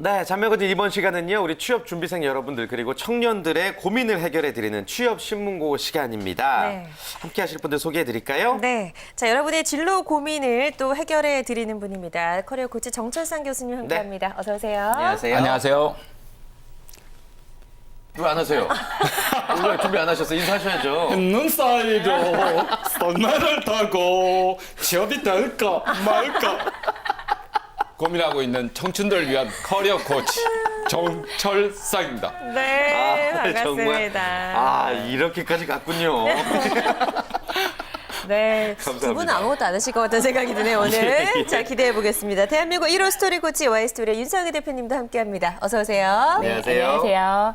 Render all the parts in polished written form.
네, 자매거진 이번 시간은요, 우리 취업 준비생 여러분들 그리고 청년들의 고민을 해결해 드리는 취업 신문고 시간입니다. 네. 함께 하실 분들 소개해 드릴까요? 네, 자 여러분의 진로 고민을 또 해결해 드리는 분입니다. 커리어 코치 정철상 교수님 함께합니다. 어서 오세요. 안녕하세요. 안녕하세요. 왜 안 하세요? 왜 준비 안 하셨어요? 인사하셔야죠. 눈 사이로 선날을 타고 취업이 될까 말까 고민하고 있는 청춘들을 위한 커리어 코치 정철상입니다. 네, 정말. 반갑습니다. 이렇게까지 갔군요. 네, 감사합니다. 두 분은 아무것도 안 하실 것 같다는 생각이 드네요, 오늘. 예. 자, 기대해 보겠습니다. 대한민국 1호 스토리 코치 Y스토리의 윤성희 대표님도 함께합니다. 어서 오세요. 안녕하세요. 안녕하세요.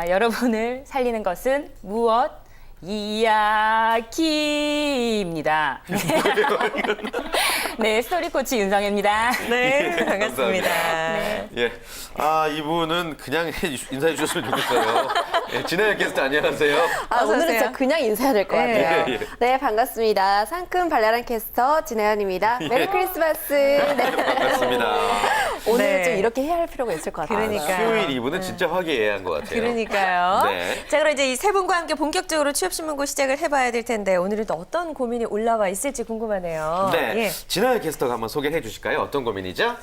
여러분을 살리는 것은 무엇? 이야기입니다. 네, 스토리 코치 윤성혜입니다. 네, 반갑습니다. 예. 이분은 그냥 인사해 주셨으면 좋겠어요. 예, 진혜연 게스트 안녕하세요. 어서 오늘은 오세요. 진짜 그냥 인사해야 될 것 네. 같아요. 예, 예. 네, 반갑습니다. 상큼 발랄한 캐스터 진혜연입니다. 메리 크리스마스. 네. 반갑습니다. 오늘 네. 좀 이렇게 해야 할 필요가 있을 것 같아요. 그러니까요. 수요일 이분은 진짜 화기애애한 것 같아요. 그러니까요. 네. 자, 그럼 이제 이 세 분과 함께 본격적으로 취업신문고 시작을 해봐야 될 텐데 오늘은 또 어떤 고민이 올라와 있을지 궁금하네요. 네. 예. 진아연 게스터가 한번 소개해 주실까요? 어떤 고민이죠?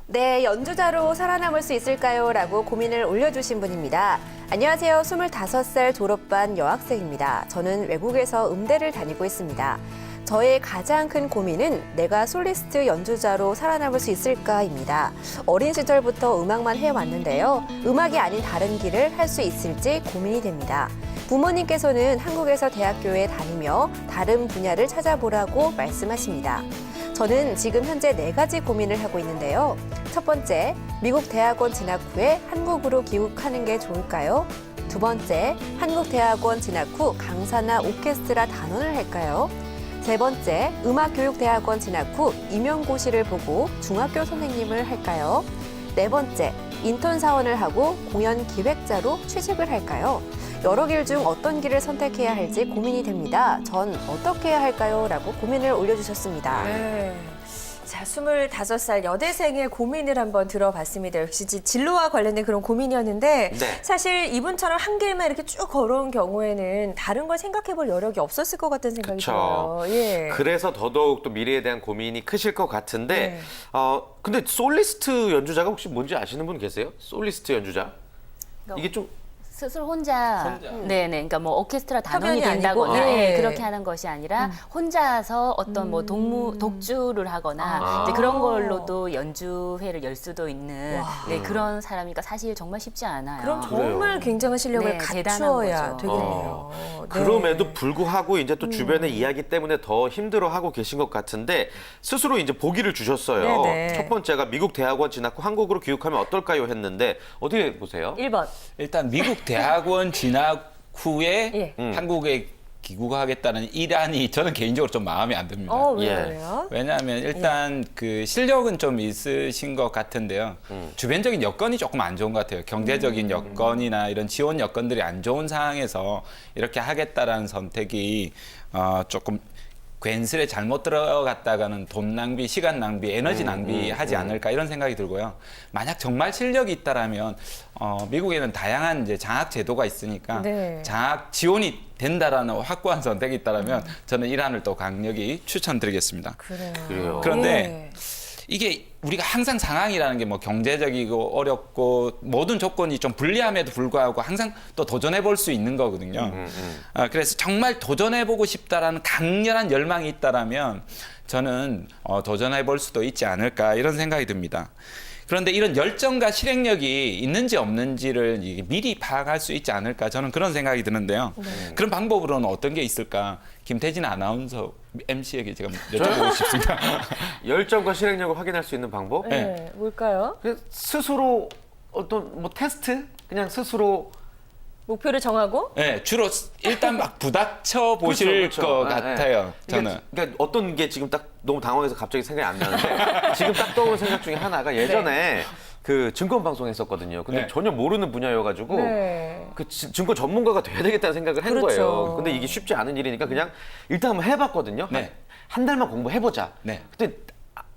네, 연주자로 살아남을 수 있을까요? 라고 고민을 올려주신 분입니다. 안녕하세요. 25살 졸업반 여학생입니다. 저는 외국에서 음대를 다니고 있습니다. 저의 가장 큰 고민은 내가 솔리스트 연주자로 살아남을 수 있을까입니다. 어린 시절부터 음악만 해왔는데요. 음악이 아닌 다른 길을 할 수 있을지 고민이 됩니다. 부모님께서는 한국에서 대학교에 다니며 다른 분야를 찾아보라고 말씀하십니다. 저는 지금 현재 4가지 고민을 하고 있는데요. 첫 번째, 미국 대학원 진학 후에 한국으로 귀국하는 게 좋을까요? 두 번째, 한국 대학원 진학 후 강사나 오케스트라 단원을 할까요? 세 번째, 음악교육대학원 진학 후 임용고시를 보고 중학교 선생님을 할까요? 네 번째, 인턴 사원을 하고 공연 기획자로 취직을 할까요? 여러 길 중 어떤 길을 선택해야 할지 고민이 됩니다. 전 어떻게 해야 할까요? 라고 고민을 올려주셨습니다. 네. 자, 25살 여대생의 고민을 한번 들어봤습니다. 역시 진로와 관련된 그런 고민이었는데 네. 사실 이분처럼 한 길만 이렇게 쭉 걸어온 경우에는 다른 걸 생각해볼 여력이 없었을 것 같다는 생각이 그쵸. 들어요. 예. 그래서 더더욱 또 미래에 대한 고민이 크실 것 같은데, 네. 근데 솔리스트 연주자가 혹시 뭔지 아시는 분 계세요? 솔리스트 연주자? 이게 좀 스스로 혼자. 네네. 그러니까 뭐 오케스트라 단원이 협연이 된다거나 아니고, 예. 그렇게 하는 것이 아니라 혼자서 어떤 뭐 독주를 하거나 이제 그런 걸로도 연주회를 열 수도 있는 네, 그런 사람이니까 사실 정말 쉽지 않아요. 그럼 정말 굉장한 실력을 네, 대단한 갖추어야 거죠. 되겠네요. 네. 그럼에도 불구하고 이제 또 주변의 이야기 때문에 더 힘들어하고 계신 것 같은데 스스로 이제 보기를 주셨어요. 네네. 첫 번째가 미국 대학원 진학 후 한국으로 귀국하면 어떨까요? 했는데 어떻게 보세요? 1번. 일단 미국 대학원 진학 후에 예. 한국에 귀국하겠다는 일안이 저는 개인적으로 좀 마음에 안 듭니다. 왜요? 왜냐하면 일단 그 실력은 좀 있으신 것 같은데요. 주변적인 여건이 조금 안 좋은 것 같아요. 경제적인 여건이나 이런 지원 여건들이 안 좋은 상황에서 이렇게 하겠다라는 선택이 조금 괜스레 잘못 들어갔다가는 돈 낭비, 시간 낭비, 에너지 낭비하지 않을까 이런 생각이 들고요. 만약 정말 실력이 있다라면 미국에는 다양한 이제 장학 제도가 있으니까 네. 장학 지원이 된다라는 확고한 선택이 있다라면 저는 이란을 또 강력히 추천드리겠습니다. 그래요. 그런데 예. 이게 우리가 항상 상황이라는 게 뭐 경제적이고 어렵고 모든 조건이 좀 불리함에도 불구하고 항상 또 도전해 볼 수 있는 거거든요. 그래서 정말 도전해 보고 싶다라는 강렬한 열망이 있다라면 저는 도전해 볼 수도 있지 않을까 이런 생각이 듭니다. 그런데 이런 열정과 실행력이 있는지 없는지를 미리 파악할 수 있지 않을까 저는 그런 생각이 드는데요. 그런 방법으로는 어떤 게 있을까? 김태진 아나운서 MC에게 제가 여쭤보고 싶습니다. 열정과 실행력을 확인할 수 있는 방법? 네. 뭘까요? 스스로 어떤 뭐 테스트? 그냥 스스로 목표를 정하고 네, 주로 일단 막 부닥쳐 보실 그렇죠, 것 그렇죠. 같아요. 저는. 그러니까 어떤 게 지금 딱 너무 당황해서 갑자기 생각이 안 나는데 지금 딱 떠오른 생각 중에 하나가 예전에 그 증권 방송 했었거든요. 근데 네. 전혀 모르는 분야여가지고 네. 그 증권 전문가가 돼야 되겠다는 생각을 한 그렇죠. 거예요. 근데 이게 쉽지 않은 일이니까 그냥 일단 한번 해봤거든요. 네. 한 달만 공부해보자. 네. 근데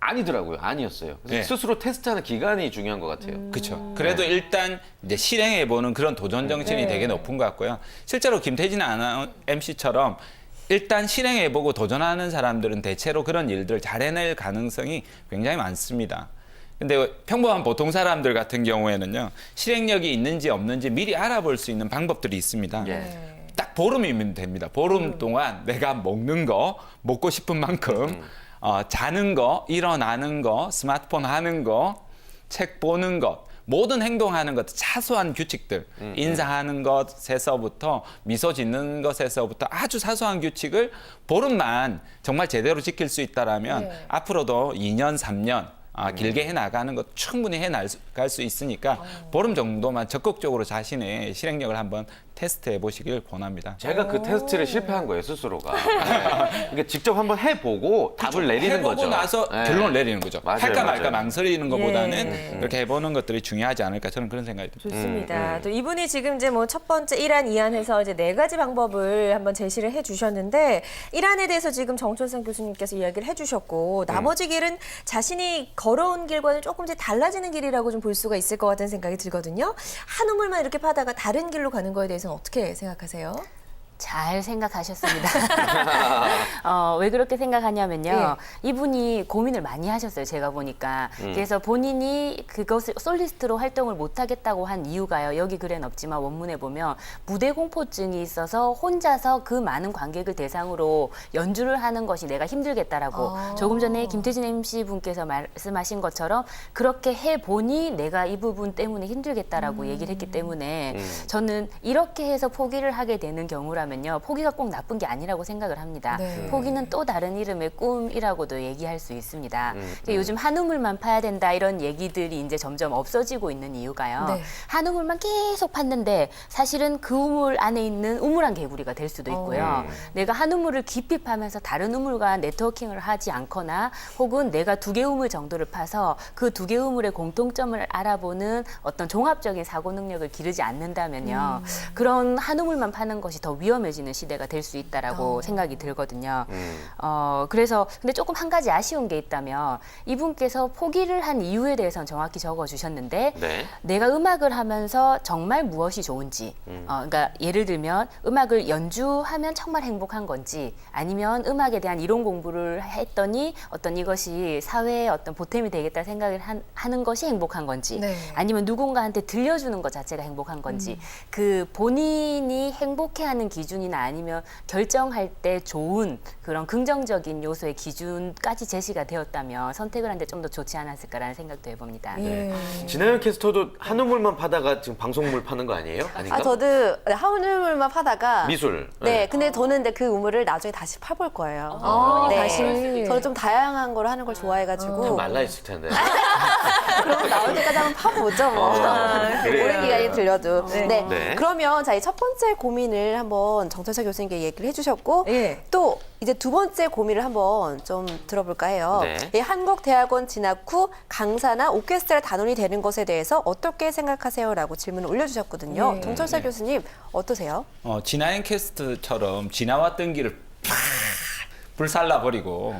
아니더라고요. 아니었어요. 그래서 네. 스스로 테스트하는 기간이 중요한 것 같아요. 그렇죠. 그래도 일단 이제 실행해보는 그런 도전 정신이 네. 되게 높은 것 같고요. 실제로 김태진 MC처럼 일단 실행해보고 도전하는 사람들은 대체로 그런 일들을 잘 해낼 가능성이 굉장히 많습니다. 근데 평범한 보통 사람들 같은 경우에는요, 실행력이 있는지 없는지 미리 알아볼 수 있는 방법들이 있습니다. 예. 딱 보름이면 됩니다. 보름 동안 내가 먹는 거, 먹고 싶은 만큼, 자는 거, 일어나는 거, 스마트폰 하는 거, 책 보는 것, 모든 행동하는 것, 사소한 규칙들, 인사하는 것에서부터 미소 짓는 것에서부터 아주 사소한 규칙을 보름만 정말 제대로 지킬 수 있다라면 네. 앞으로도 2년, 3년 길게 해나가는 것 충분히 해나갈 수 있으니까 보름 정도만 적극적으로 자신의 실행력을 한번 테스트해 보시길 권합니다. 제가 그 테스트를 실패한 거예요, 스스로가. 네. 그러니까 직접 한번 해보고 답을 내리는 해보고 거죠. 나서 네. 결론을 내리는 거죠. 맞아요, 할까 맞아요. 말까 망설이는 것보다는 예. 이렇게 해보는 것들이 중요하지 않을까 저는 그런 생각이 듭니다. 좋습니다. 또 이분이 지금 이제 뭐 첫 번째 1안, 2안 해서 이제 4가지 방법을 한번 제시를 해주셨는데 1안에 대해서 지금 정철상 교수님께서 이야기를 해주셨고 나머지 길은 자신이 걸어온 길과는 조금 이제 달라지는 길이라고 좀 볼 수가 있을 것 같다는 생각이 들거든요. 한 우물만 이렇게 파다가 다른 길로 가는 거에 대해서는 어떻게 생각하세요? 잘 생각하셨습니다. 왜 그렇게 생각하냐면요. 이분이 고민을 많이 하셨어요. 제가 보니까. 그래서 본인이 그것을 솔리스트로 활동을 못하겠다고 한 이유가요. 여기 글에는 없지만 원문에 보면 무대 공포증이 있어서 혼자서 그 많은 관객을 대상으로 연주를 하는 것이 내가 힘들겠다라고 조금 전에 김태진 MC 분께서 말씀하신 것처럼 그렇게 해보니 내가 이 부분 때문에 힘들겠다라고 얘기를 했기 때문에 저는 이렇게 해서 포기를 하게 되는 경우라면요. 포기가 꼭 나쁜 게 아니라고 생각을 합니다. 네. 포기는 또 다른 이름의 꿈이라고도 얘기할 수 있습니다. 요즘 한 우물만 파야 된다 이런 얘기들이 이제 점점 없어지고 있는 이유가요. 네. 한 우물만 계속 팠는데 사실은 그 우물 안에 있는 우물안 개구리가 될 수도 있고요. 내가 한 우물을 깊이 파면서 다른 우물과 네트워킹을 하지 않거나 혹은 내가 2개 우물 정도를 파서 그 2개 우물의 공통점을 알아보는 어떤 종합적인 사고 능력을 기르지 않는다면요. 그런 한 우물만 파는 것이 더 위험해지는 시대가 될 수 있다라고 생각이 들거든요. 그래서 근데 조금 한 가지 아쉬운 게 있다면 이분께서 포기를 한 이유에 대해서는 정확히 적어주셨는데 네. 내가 음악을 하면서 정말 무엇이 좋은지 그러니까 예를 들면 음악을 연주하면 정말 행복한 건지 아니면 음악에 대한 이론 공부를 했더니 어떤 이것이 사회에 어떤 보탬이 되겠다 생각을 하는 것이 행복한 건지 네. 아니면 누군가한테 들려주는 것 자체가 행복한 건지 그 본인이 행복해하는 기준이나 아니면 결정할 때 좋은 그런 긍정적인 요소의 기준까지 제시가 되었다면 선택을 하는데 좀 더 좋지 않았을까라는 생각도 해봅니다. 예. 진아영 캐스터도 한 우물만 파다가 지금 방송물 파는 거 아니에요? 아닌가? 저도 한 우물만 파다가 미술. 네, 근데 저는 근데 그 우물을 나중에 다시 파볼 거예요. 그러니까 네. 다시. 저는 좀 다양한 걸 하는 걸 좋아해가지고 좀 말라 있을 텐데. 그럼 나올 때까지 한번 파보죠. 뭐. 그래요. 오랜 기간이 들려도. 네. 네. 그러면 자, 이 첫 번째 고민을 한번 정철사 교수님께 얘기를 해주셨고 예. 또 이제 두 번째 고민을 한번 좀 들어볼까 해요. 네. 이 한국대학원 진학 후 강사나 오케스트라 단원이 되는 것에 대해서 어떻게 생각하세요?라고 질문을 올려주셨거든요. 네. 정철사 교수님 어떠세요? 진화행 캐스트처럼 지나왔던 길을 팍 불살라 버리고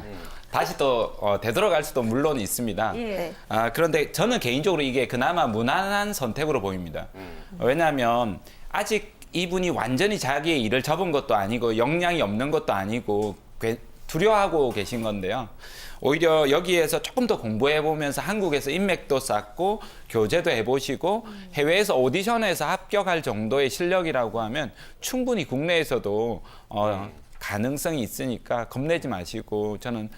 다시 또 되돌아갈 수도 물론 있습니다. 예. 그런데 저는 개인적으로 이게 그나마 무난한 선택으로 보입니다. 왜냐하면 아직 이분이 완전히 자기의 일을 접은 것도 아니고 역량이 없는 것도 아니고 두려워하고 계신 건데요. 오히려 여기에서 조금 더 공부해보면서 한국에서 인맥도 쌓고 교제도 해보시고 해외에서 오디션에서 합격할 정도의 실력이라고 하면 충분히 국내에서도 가능성이 있으니까 겁내지 마시고 저는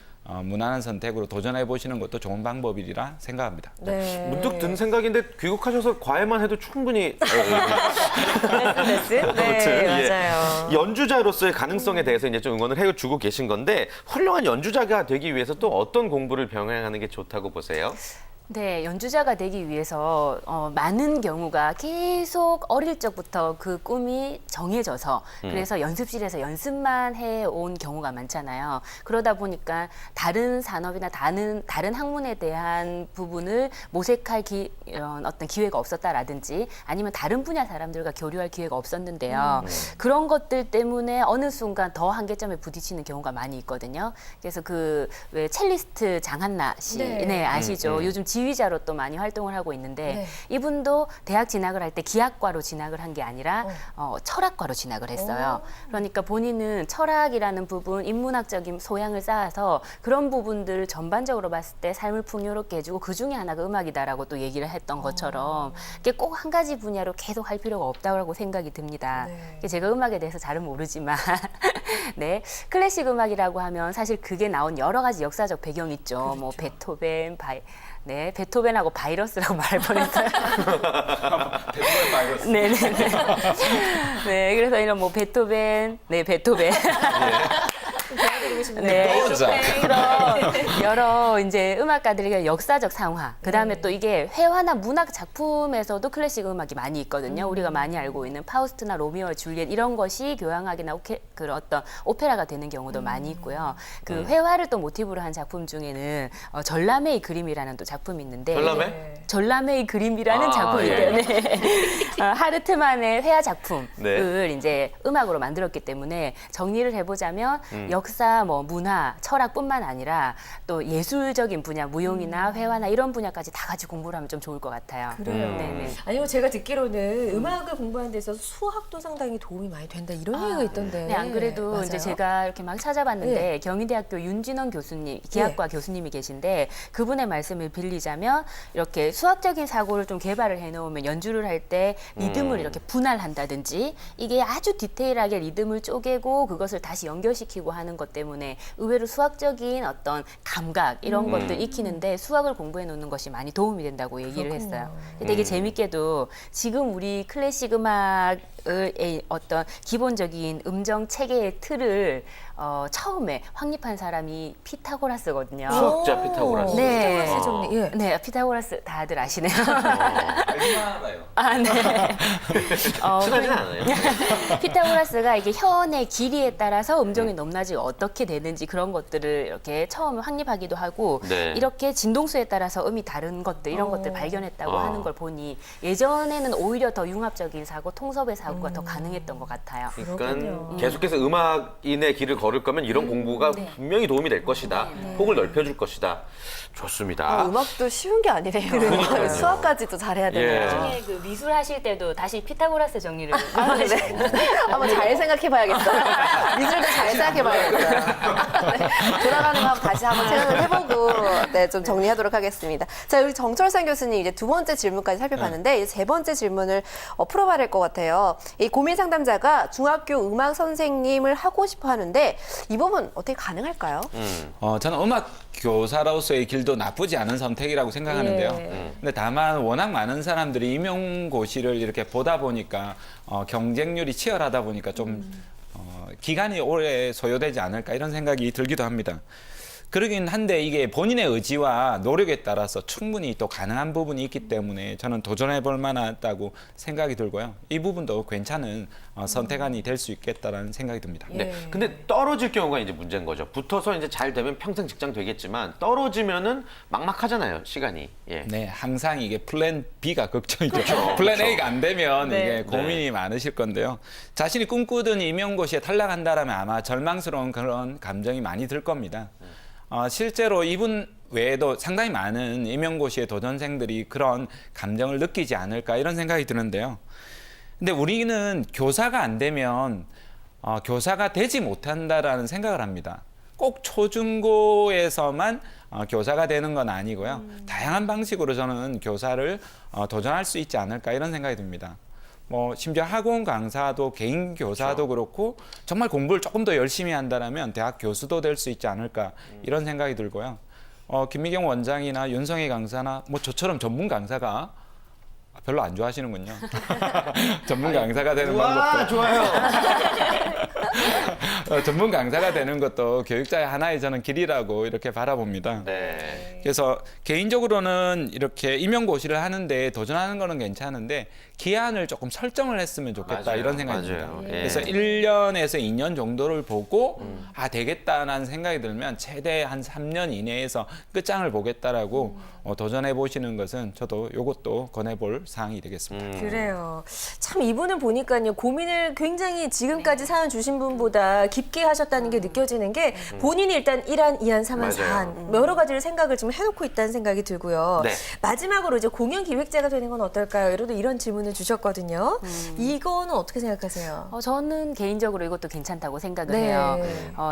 무난한 선택으로 도전해보시는 것도 좋은 방법이라 생각합니다. 네. 문득 든 생각인데 귀국하셔서 과외만 해도 충분히 레슨? 네, 아무튼, 예. 맞아요. 연주자로서의 가능성에 대해서 이제 좀 응원을 해주고 계신 건데 훌륭한 연주자가 되기 위해서 또 어떤 공부를 병행하는 게 좋다고 보세요? 네, 연주자가 되기 위해서 많은 경우가 계속 어릴 적부터 그 꿈이 정해져서 그래서 연습실에서 연습만 해온 경우가 많잖아요. 그러다 보니까 다른 산업이나 다른 학문에 대한 부분을 모색할 이런 어떤 기회가 없었다라든지 아니면 다른 분야 사람들과 교류할 기회가 없었는데요. 그런 것들 때문에 어느 순간 더 한계점에 부딪히는 경우가 많이 있거든요. 그래서 그 왜 첼리스트 장한나 씨, 네, 아시죠? 요즘 지휘자로 또 많이 활동을 하고 있는데 네. 이분도 대학 진학을 할 때 기하과로 진학을 한 게 아니라 철학과로 진학을 했어요. 그러니까 본인은 철학이라는 부분, 인문학적인 소양을 쌓아서 그런 부분들 전반적으로 봤을 때 삶을 풍요롭게 해주고 그 중에 하나가 음악이다라고 또 얘기를 했던 것처럼 꼭 한 가지 분야로 계속 할 필요가 없다고 생각이 듭니다. 네. 제가 음악에 대해서 잘은 모르지만 네, 클래식 음악이라고 하면 사실 그게 나온 여러 가지 역사적 배경이 있죠. 뭐 베토벤, 네, 베토벤하고 바이러스라고 말할 뻔했어요. 베토벤 바이러스. 네네네. 네, 그래서 이런 뭐 베토벤, 네, 베토벤. 도와드리고 싶네요. 네, 떠오르죠. 그런 여러 이제 음악가들의 역사적 상화. 그다음에 또 이게 회화나 문학 작품에서도 클래식 음악이 많이 있거든요. 우리가 많이 알고 있는 파우스트나 로미오와 줄리엣 이런 것이 교향악이나 그런 어떤 오페라가 되는 경우도 많이 있고요. 그 회화를 또 모티브로 한 작품 중에는 전람회의 그림이라는 또 작품이 있는데 전람회? 전람회의 그림이라는 작품이 예. 있대요. 네. 하르트만의 회화 작품을 네. 이제 음악으로 만들었기 때문에 정리를 해보자면 역사, 뭐 문화, 철학뿐만 아니라 또 예술적인 분야, 무용이나 회화나 이런 분야까지 다 같이 공부를 하면 좀 좋을 것 같아요. 그래요. 네네. 아니요, 제가 듣기로는 음악을 공부하는 데 있어서 수학도 상당히 도움이 많이 된다 이런 얘기가 있던데. 네, 안 그래도 맞아요? 이제 제가 이렇게 막 찾아봤는데 네. 경희대학교 윤진원 교수님, 기하과 교수님이 계신데 그분의 말씀을 빌리자면 이렇게 수학적인 사고를 좀 개발을 해놓으면 연주를 할 때 리듬을 이렇게 분할한다든지 이게 아주 디테일하게 리듬을 쪼개고 그것을 다시 연결시키고 하는 것 때문에 의외로 수학적인 어떤 감각 이런 것들 익히는데 수학을 공부해 놓는 것이 많이 도움이 된다고 얘기를 그렇군요. 했어요. 되게 재밌게도 지금 우리 클래식 음악의 어떤 기본적인 음정 체계의 틀을 처음에 확립한 사람이 피타고라스거든요. 수학자 피타고라스. 네. 피타고라스 정리. 예. 네, 피타고라스 다들 아시네요. 알아요. 아, 네. 친하진 않아요. 피타고라스가 이게 현의 길이에 따라서 음정의 높낮이가 어떻게 되는지 그런 것들을 이렇게 처음에 확립하기도 하고 네. 이렇게 진동수에 따라서 음이 다른 것들 이런 것들 발견했다고 하는 걸 보니 예전에는 오히려 더 융합적인 사고, 통섭의 사고가 더 가능했던 것 같아요. 그러니까 계속해서 음악인의 길을 걸을 거면 이런 공부가 분명히 도움이 될 것이다. 폭을 넓혀줄 것이다. 좋습니다. 음악도 쉬운 게 아니래요. 그러니까요. 수학까지도 잘해야 되네요. 예. 나중에 그 미술 하실 때도 다시 피타고라스 정리를 네. 한번 잘 생각해봐야겠어요. 미술도 잘 생각해봐야겠어요. 네. 돌아가는 거 다시 한번 생각을 해보고 네, 좀 정리하도록 하겠습니다. 자, 우리 정철상 교수님 이제 두 번째 질문까지 살펴봤는데 이제 세 번째 질문을 풀어봐야 될 것 같아요. 이 고민 상담자가 중학교 음악 선생님을 하고 싶어 하는데 이 부분 어떻게 가능할까요? 저는 음악 교사로서의 길도 나쁘지 않은 선택이라고 생각하는데요. 근데 다만 워낙 많은 사람들이 임용고시를 이렇게 보다 보니까 경쟁률이 치열하다 보니까 좀 기간이 오래 소요되지 않을까 이런 생각이 들기도 합니다. 그러긴 한데 이게 본인의 의지와 노력에 따라서 충분히 또 가능한 부분이 있기 때문에 저는 도전해 볼 만하다고 생각이 들고요. 이 부분도 괜찮은 선택안이 될 수 있겠다라는 생각이 듭니다. 네. 근데 떨어질 경우가 이제 문제인 거죠. 붙어서 이제 잘 되면 평생 직장 되겠지만 떨어지면은 막막하잖아요, 시간이. 예. 네, 항상 이게 플랜 B가 걱정이죠. 그렇죠, 플랜 그렇죠. A가 안 되면 네. 이게 고민이 많으실 건데요. 자신이 꿈꾸던 임용고시에 탈락한다라면 아마 절망스러운 그런 감정이 많이 들 겁니다. 실제로 이분 외에도 상당히 많은 임용고시의 도전생들이 그런 감정을 느끼지 않을까 이런 생각이 드는데요. 근데 우리는 교사가 안 되면 교사가 되지 못한다라는 생각을 합니다. 꼭 초중고에서만 교사가 되는 건 아니고요. 다양한 방식으로 저는 교사를 도전할 수 있지 않을까 이런 생각이 듭니다. 뭐 심지어 학원 강사도 개인 교사도 그렇고 정말 공부를 조금 더 열심히 한다면 대학 교수도 될 수 있지 않을까 이런 생각이 들고요. 김미경 원장이나 윤성희 강사나 뭐 저처럼 전문 강사가 별로 안 좋아하시는군요. 전문 강사가 되는 방법도 좋아요. 전문 강사가 되는 것도 교육자의 하나의 저는 길이라고 이렇게 바라봅니다. 네. 그래서 개인적으로는 이렇게 임용고시를 하는데 도전하는 거는 괜찮은데 기한을 조금 설정을 했으면 좋겠다 맞아요. 이런 생각이 듭니다. 맞아요. 예. 그래서 1년에서 2년 정도를 보고 되겠다라는 생각이 들면 최대 한 3년 이내에서 끝장을 보겠다라고 도전해 보시는 것은 저도 이것도 권해볼 사항이 되겠습니다. 그래요. 참 이분을 보니까요. 고민을 굉장히 지금까지 사연 주신 분보다 깊게 하셨다는 게 느껴지는 게 본인이 일단 1안, 2안, 3안, 맞아요. 4안 여러 가지를 생각을 좀 해놓고 있다는 생각이 들고요. 네. 마지막으로 이제 공연 기획자가 되는 건 어떨까요? 이런 질문을 주셨거든요. 이거는 어떻게 생각하세요? 저는 개인적으로 이것도 괜찮다고 생각을 네. 해요.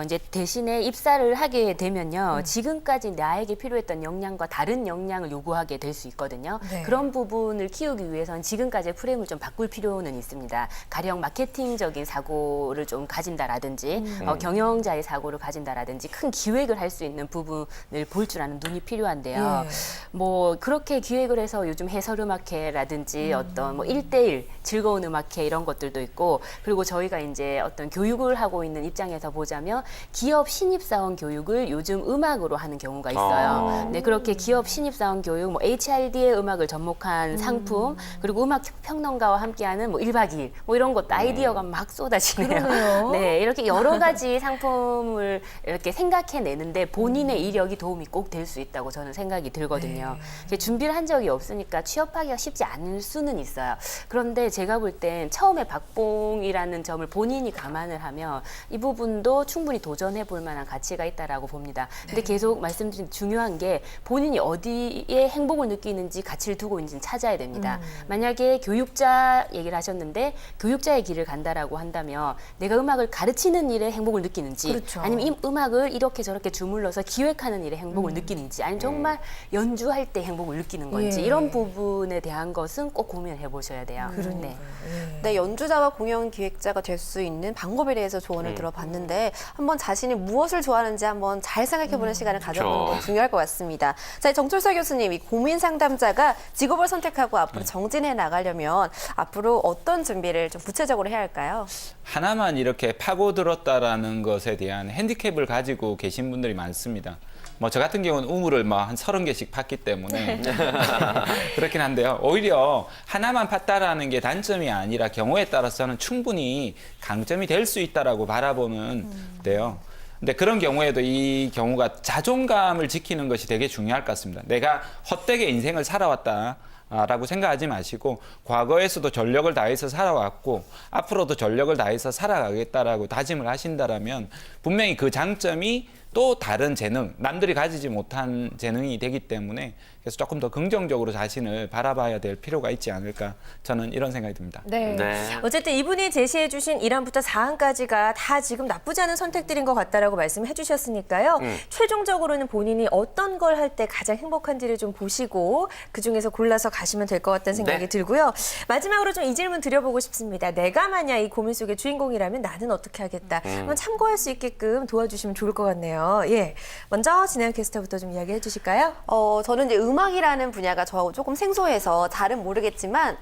이제 대신에 입사를 하게 되면요. 지금까지 나에게 필요했던 역량과 다른 역량을 요구하게 될 수 있거든요. 네. 그런 부분을 키우기 위해서는 지금까지의 프레임을 좀 바꿀 필요는 있습니다. 가령 마케팅적인 사고를 좀 가진다라든지 경영자의 사고를 가진다라든지 큰 기획을 할 수 있는 부분을 볼 줄 아는 눈이 필요한데요. 예. 뭐 그렇게 기획을 해서 요즘 해설음악회라든지 어떤 뭐 1대1 즐거운 음악회 이런 것들도 있고 그리고 저희가 이제 어떤 교육을 하고 있는 입장에서 보자면 기업 신입사원 교육을 요즘 음악으로 하는 경우가 있어요. 네, 그렇게 기업 신입사원 교육, 뭐 HRD의 음악을 접목한 상품 그리고 음악 평론가와 함께하는 뭐 1박 2일 뭐 이런 것도 아이디어가 막 쏟아지네요. 그러네요. 네, 이렇게 여러 가지 상품을 이렇게 생각해내는데 본인의 이력이 도움이 꼭 될 수 있다고 저는 생각이 들거든요. 이렇게 준비를 한 적이 없으니까 취업하기가 쉽지 않을 수는 있어요. 그런데 제가 볼 땐 처음에 박봉이라는 점을 본인이 감안을 하면 이 부분도 충분히 도전해 볼 만한 가치가 있다라고 봅니다. 근데 계속 말씀드린 중요한 게 본인이 어디에 행복을 느끼는지 가치를 두고 있는지는 찾아야 됩니다. 만약에 교육자 얘기를 하셨는데 교육자의 길을 간다라고 한다면 내가 음악을 가르치는 일에 행복을 느끼는지 그렇죠. 아니면 이 음악을 이렇게 저렇게 주물러서 기획하는 일에 행복을 느끼는지 아니면 정말 연주할 때 행복을 느끼는 건지 예. 이런 부분에 대한 것은 꼭 고민을 해보셔야 돼요. 네. 네, 연주자와 공연 기획자가 될 수 있는 방법에 대해서 조언을 들어봤는데 한번 자신이 무엇을 좋아하는지 한번 잘 생각해보는 시간을 가져보는 건 중요할 것 같습니다. 자, 정철서 교수님, 이 고민 상담자가 직업을 선택하고 앞으로 정진해 나가려면 앞으로 어떤 준비를 좀 구체적으로 해야 할까요? 하나만 이렇게 파고들었다라는 것에 대한 핸디캡을 가지고 계신 분들이 많습니다. 뭐 저 같은 경우는 우물을 뭐 한 30개씩 팠기 때문에 그렇긴 한데요. 오히려 하나만 팠다라는 게 단점이 아니라 경우에 따라서는 충분히 강점이 될 수 있다라고 바라보는 데요. 근데 그런 경우에도 이 경우가 자존감을 지키는 것이 되게 중요할 것 같습니다. 내가 헛되게 인생을 살아왔다. 라고 생각하지 마시고 과거에서도 전력을 다해서 살아왔고 앞으로도 전력을 다해서 살아가겠다라고 다짐을 하신다라면 분명히 그 장점이 또 다른 재능, 남들이 가지지 못한 재능이 되기 때문에 그래서 조금 더 긍정적으로 자신을 바라봐야 될 필요가 있지 않을까 저는 이런 생각이 듭니다. 네. 네. 어쨌든 이분이 제시해주신 1안부터 4안까지가 다 지금 나쁘지 않은 선택들인 것 같다라고 말씀해 주셨으니까요. 최종적으로는 본인이 어떤 걸 할 때 가장 행복한지를 좀 보시고 그중에서 골라서 가시면 될 것 같다는 생각이 네. 들고요. 마지막으로 좀 이 질문 드려보고 싶습니다. 내가 만약 이 고민 속의 주인공이라면 나는 어떻게 하겠다. 한번 참고할 수 있게끔 도와주시면 좋을 것 같네요. 예. 먼저 진행 캐스터부터 좀 이야기해 주실까요? 저는 이제 음악이라는 분야가 저하고 조금 생소해서 잘은 모르겠지만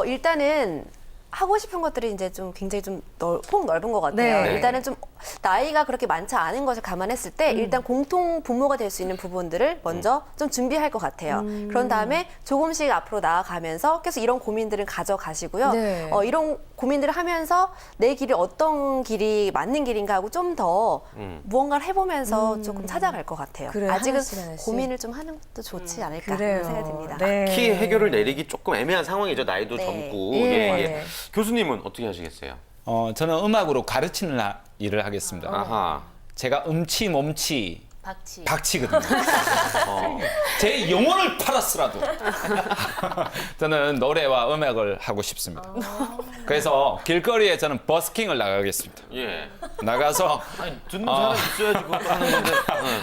일단은 하고 싶은 것들이 이제 좀 굉장히 좀 폭 넓은 것 같아요. 네. 일단은 좀 나이가 그렇게 많지 않은 것을 감안했을 때 일단 공통 분모가 될 수 있는 부분들을 먼저 좀 준비할 것 같아요. 그런 다음에 조금씩 앞으로 나아가면서 계속 이런 고민들을 가져가시고요. 네. 이런 고민들을 하면서 내 길이 어떤 길이 맞는 길인가 하고 좀 더 무언가를 해보면서 조금 찾아갈 것 같아요. 그래요. 아직은 하나씩 하나씩. 고민을 좀 하는 것도 좋지 않을까 그래요. 그런 생각이 듭니다. 네. 키 해결을 내리기 조금 애매한 상황이죠. 나이도 네. 젊고. 예. 예. 교수님은 어떻게 하시겠어요? 저는 음악으로 가르치는 일을 하겠습니다. 아하. 제가 음치 몸치 박치. 박치거든요. 제 영혼을 팔았으라도 저는 노래와 음악을 하고 싶습니다. 그래서 길거리에 저는 버스킹을 나가겠습니다. 예. 나가서 아니, 듣는 사람 있어야지 그것도 하는 건데.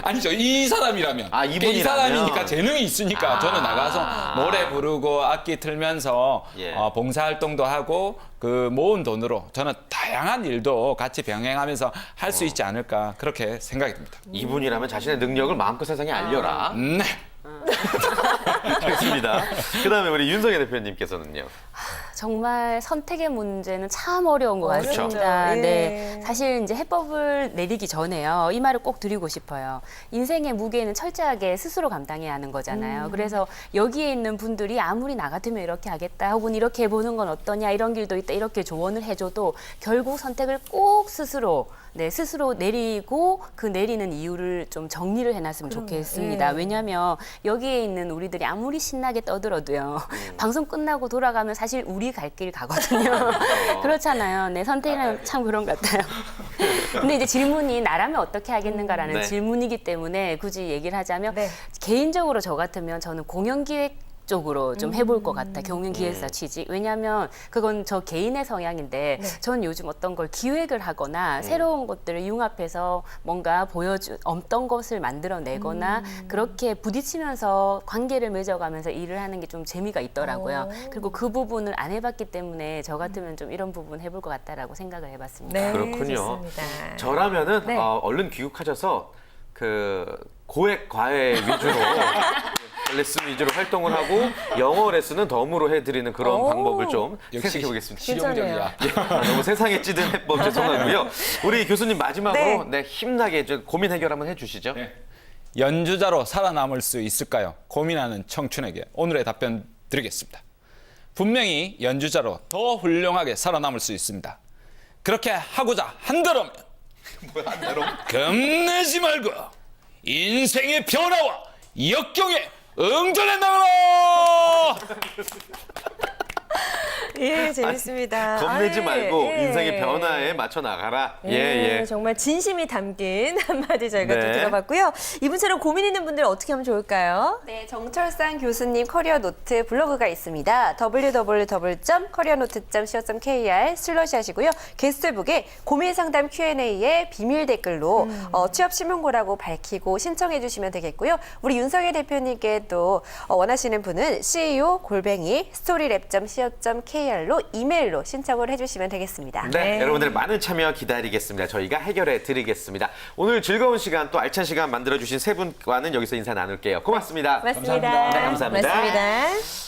아니죠. 이 사람이라면. 아, 그러니까 이 이분이라면. 사람이니까 재능이 있으니까 저는 나가서 노래 부르고 악기 틀면서 예. 봉사활동도 하고 그 모은 돈으로 저는 다양한 일도 같이 병행하면서 할 수 있지 않을까 그렇게 생각이 듭니다. 이분이라면 자신의 능력을 마음껏 세상에 알려라. 네. 좋습니다. 그다음에 우리 윤성혜 대표님께서는요. 정말 선택의 문제는 참 어려운 것 어렵죠. 같습니다. 예. 네, 사실 이제 해법을 내리기 전에요. 이 말을 꼭 드리고 싶어요. 인생의 무게는 철저하게 스스로 감당해야 하는 거잖아요. 그래서 여기에 있는 분들이 아무리 나 같으면 이렇게 하겠다, 혹은 이렇게 해보는 건 어떠냐, 이런 길도 있다, 이렇게 조언을 해줘도 결국 선택을 꼭 스스로 내리고 그 내리는 이유를 좀 정리를 해놨으면 좋겠습니다. 예. 왜냐하면 여기에 있는 우리들이 아무리 신나게 떠들어도요. 방송 끝나고 돌아가면 사실 우리 갈 길 가거든요. 그렇잖아요. 네, 선택이란 참 그런 것 같아요. 근데 이제 질문이 나라면 어떻게 하겠는가라는 네. 질문이기 때문에 굳이 얘기를 하자면 네. 개인적으로 저 같으면 저는 공연기획 쪽으로 좀 해볼 것 같다. 경영기획사 취직. 왜냐하면 그건 저 개인의 성향인데 전 요즘 어떤 걸 기획을 하거나 새로운 것들을 융합해서 뭔가 없던 것을 만들어내거나 그렇게 부딪히면서 관계를 맺어가면서 일을 하는 게 좀 재미가 있더라고요. 그리고 그 부분을 안 해봤기 때문에 저 같으면 좀 이런 부분 해볼 것 같다라고 생각을 해봤습니다. 네, 그렇군요. 좋습니다. 저라면은 네. 얼른 귀국하셔서 그 고액 과외 위주로 레슨 위주로 활동을 하고 영어 레슨은 덤으로 해드리는 그런 오. 방법을 좀 역시 생각해 보겠습니다. 실용적이야. 너무 세상에 찌든 해법 죄송하고요. 우리 교수님 마지막으로 네. 힘나게 좀 고민 해결 한번 해주시죠. 네. 연주자로 살아남을 수 있을까요? 고민하는 청춘에게 오늘의 답변 드리겠습니다. 분명히 연주자로 더 훌륭하게 살아남을 수 있습니다. 그렇게 하고자 한다면 겁내지 말고 인생의 변화와 역경에 응전해 나가라! 예, 재밌습니다. 겁내지 아니, 말고 예. 인생의 변화에 맞춰 나가라. 예, 정말 진심이 담긴 한마디 저희가 또 네. 들어봤고요. 이분처럼 고민 있는 분들 어떻게 하면 좋을까요? 네, 정철상 교수님 커리어 노트 블로그가 있습니다. www.careernote.co.kr 슬러시 하시고요. 게스트북에 고민 상담 Q&A에 비밀 댓글로 취업 신문고라고 밝히고 신청해 주시면 되겠고요. 우리 윤석열 대표님께 또 원하시는 분은 ceo@story랩.co.kr로 이메일로 신청을 해주시면 되겠습니다. 네, 여러분들의 많은 참여 기다리겠습니다. 저희가 해결해 드리겠습니다. 오늘 즐거운 시간 또 알찬 시간 만들어주신 세 분과는 여기서 인사 나눌게요. 고맙습니다. 맞습니다. 네, 감사합니다. 맞습니다.